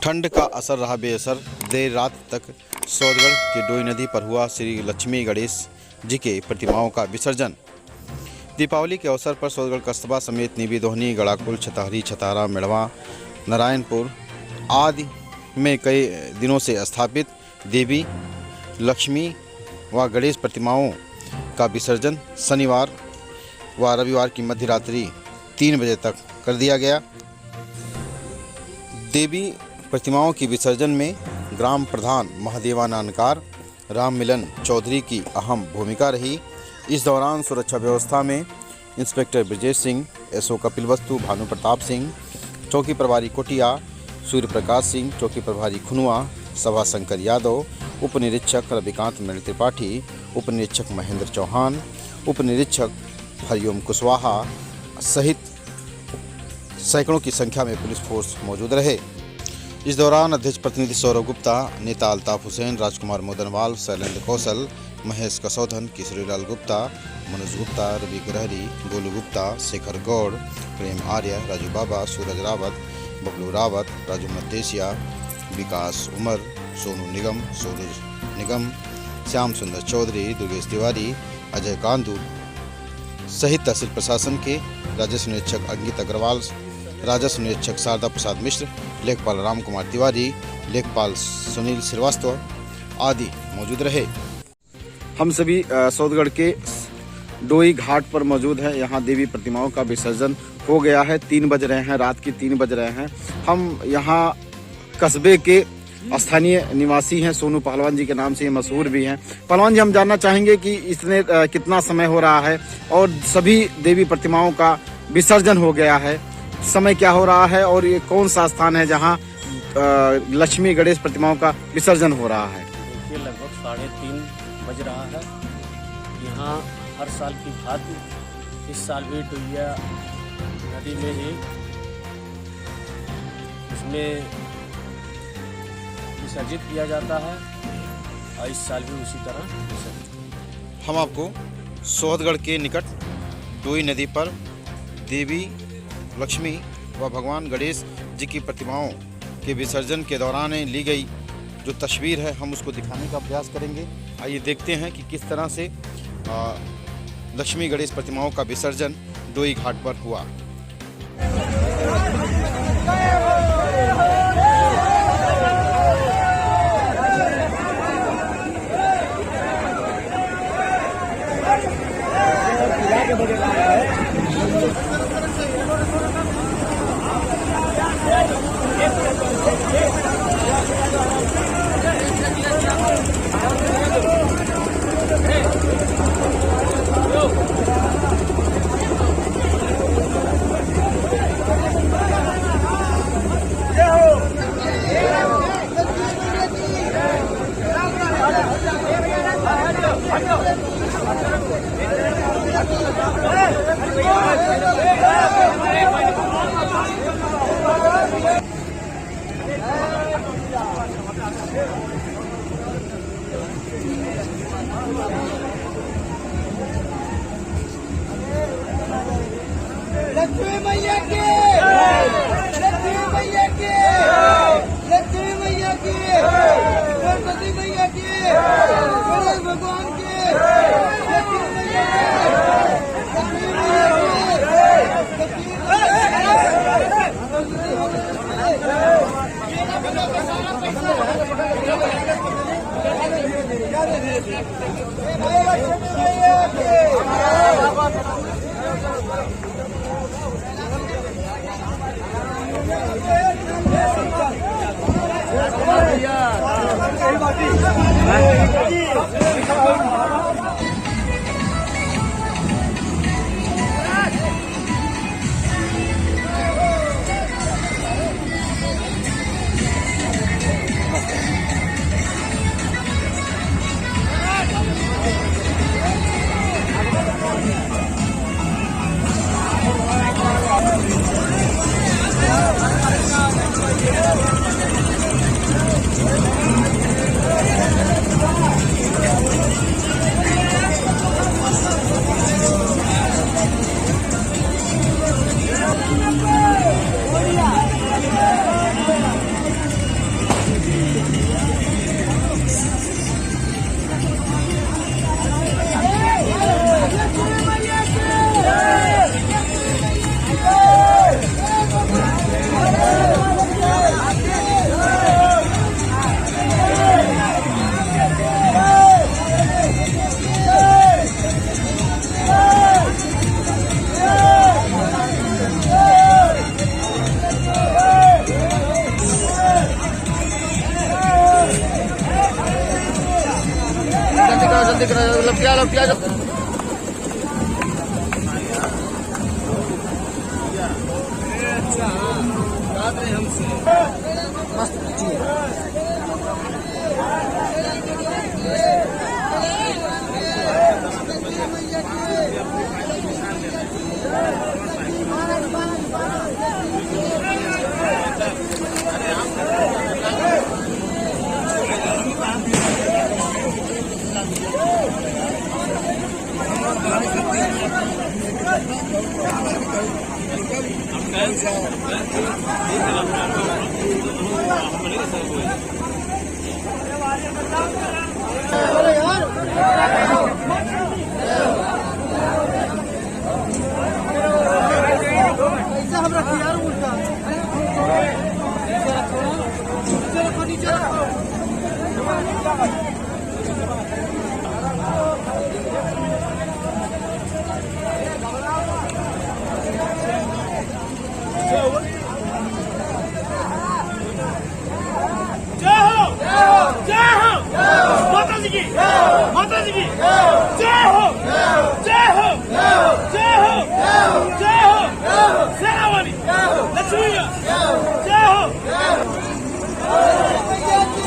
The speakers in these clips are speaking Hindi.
ठंड का असर रहा बेअसर। देर रात तक सौदगढ़ की डोई नदी पर हुआ श्री लक्ष्मी गणेश जी के प्रतिमाओं का विसर्जन। दीपावली के अवसर पर सौदगढ़ कस्बा समेत नीबी दोहनी, गड़ाकुल, छतहरी, छतारा, मेड़वा, नारायणपुर आदि में कई दिनों से स्थापित देवी लक्ष्मी व गणेश प्रतिमाओं का विसर्जन शनिवार व रविवार की मध्य रात्रि 3 बजे तक कर दिया गया। देवी प्रतिमाओं की विसर्जन में ग्राम प्रधान महादेवानंदकार राम मिलन चौधरी की अहम भूमिका रही। इस दौरान सुरक्षा व्यवस्था में इंस्पेक्टर ब्रजेश सिंह, एसओ कपिल वस्तु, भानु प्रताप सिंह, चौकी प्रभारी कोटिया, सूर्य प्रकाश सिंह, चौकी प्रभारी खुनुआ, सभा शंकर यादव, उप निरीक्षक रविकांत मणि त्रिपाठी, उप निरीक्षक महेंद्र चौहान, उप निरीक्षक हरिओम कुशवाहा सहित सैकड़ों की संख्या में पुलिस फोर्स मौजूद रहे। इस दौरान अध्यक्ष प्रतिनिधि सौरभ गुप्ता, नेता अल्ताफ हुसैन, राजकुमार मोदनवाल, शैलेंद्र कौशल, महेश कसौधन, किशोरीलाल गुप्ता, मनोज गुप्ता, रवि गिरहरी, गोलू गुप्ता, शेखर गौड़, प्रेम आर्य, राजू बाबा, सूरज रावत, बबलू रावत, राजू मतेसिया, विकास उमर, सोनू निगम, सूरज निगम, श्याम सुंदर चौधरी, दुर्गेश तिवारी, अजय कांदू सहित तहसील प्रशासन के राजस्व निरीक्षक अंकित अग्रवाल, राजस्व निरीक्षक शारदा प्रसाद मिश्र, लेखपाल राम कुमार तिवारी, लेखपाल सुनील श्रीवास्तव आदि मौजूद रहे। हम सभी सौदगढ़ के डोई घाट पर मौजूद हैं। यहाँ देवी प्रतिमाओं का विसर्जन हो गया है। 3 बज रहे हैं, रात के 3 बज रहे हैं। हम यहाँ कस्बे के स्थानीय निवासी हैं। सोनू पहलवान जी के नाम से ये मशहूर भी हैं। पहलवान जी, हम जानना चाहेंगे कि इसने कितना समय हो रहा है और सभी देवी प्रतिमाओं का विसर्जन हो गया है, समय क्या हो रहा है और ये कौन सा स्थान है जहाँ लक्ष्मी गणेश प्रतिमाओं का विसर्जन हो रहा है? देखिए, लगभग 3:30 बज रहा है। यहाँ हर साल की भांति इस साल भी डोइया नदी में ही उसमें विसर्जित किया जाता है और इस साल भी उसी तरह विसर्जित। हम आपको सौदगढ़ के निकट डोई नदी पर देवी लक्ष्मी व भगवान गणेश जी की प्रतिमाओं के विसर्जन के दौरान ली गई जो तस्वीर है, हम उसको दिखाने का प्रयास करेंगे। आइए देखते हैं कि किस तरह से लक्ष्मी गणेश प्रतिमाओं का विसर्जन डोई घाट पर हुआ। लक्ष्मी मैया की, लक्ष्मी मैया की, लक्ष्मी मैया की, गणपति मैया की, गणेश भगवान की, लक्ष्मी मैया की, लक्ष्मी मैया ऐसा हम रखिए यार उल्टा नीचे रखो नीचे रखो माता जी की जय हो जय हो जय हो जय हो सेनावाली लक्ष्मी जय हो मैया की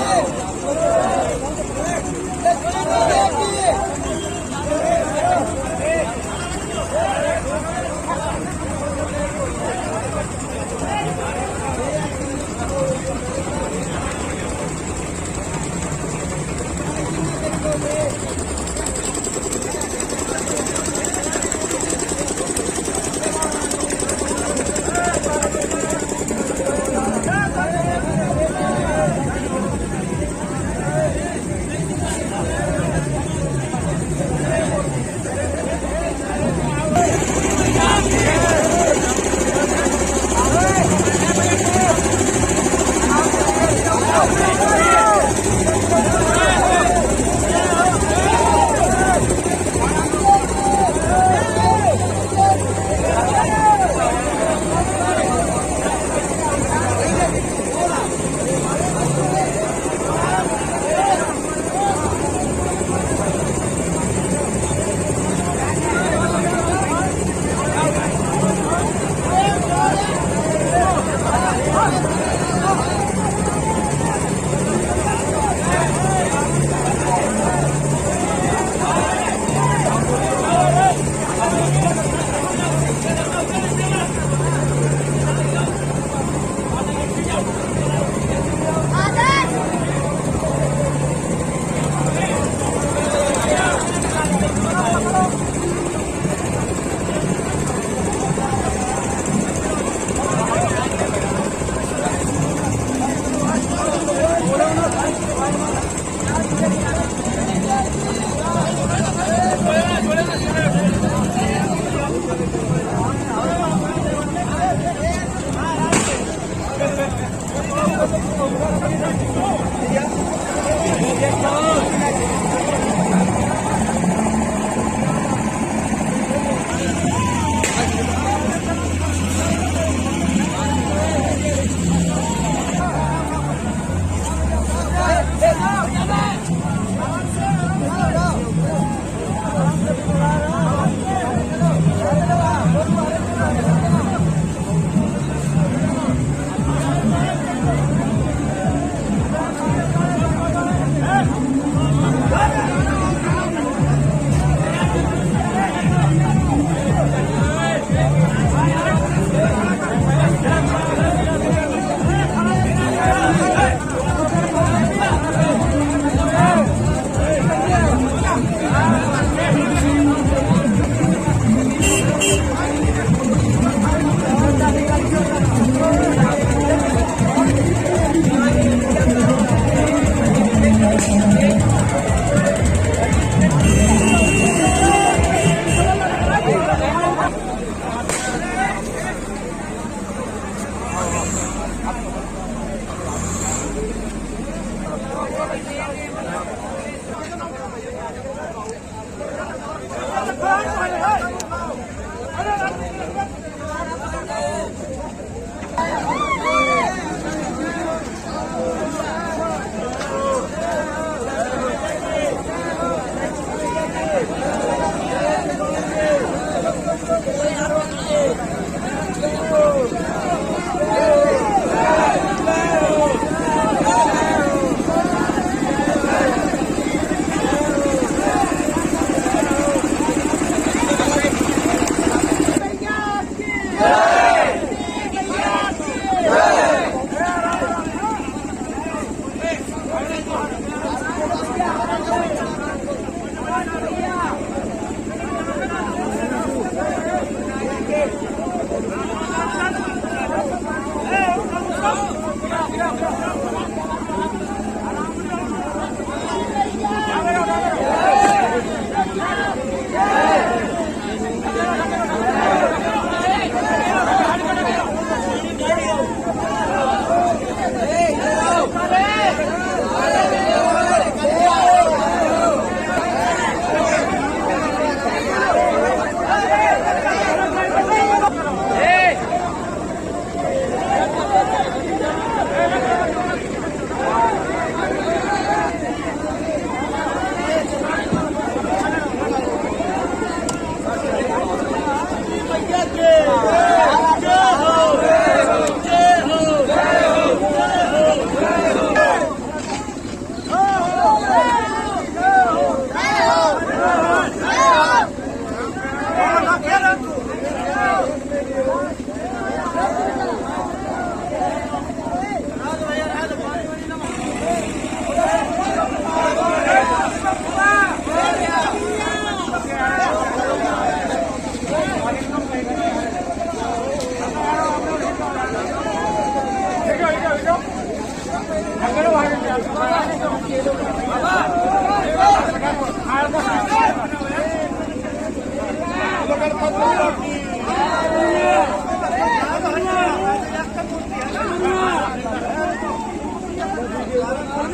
Come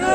on!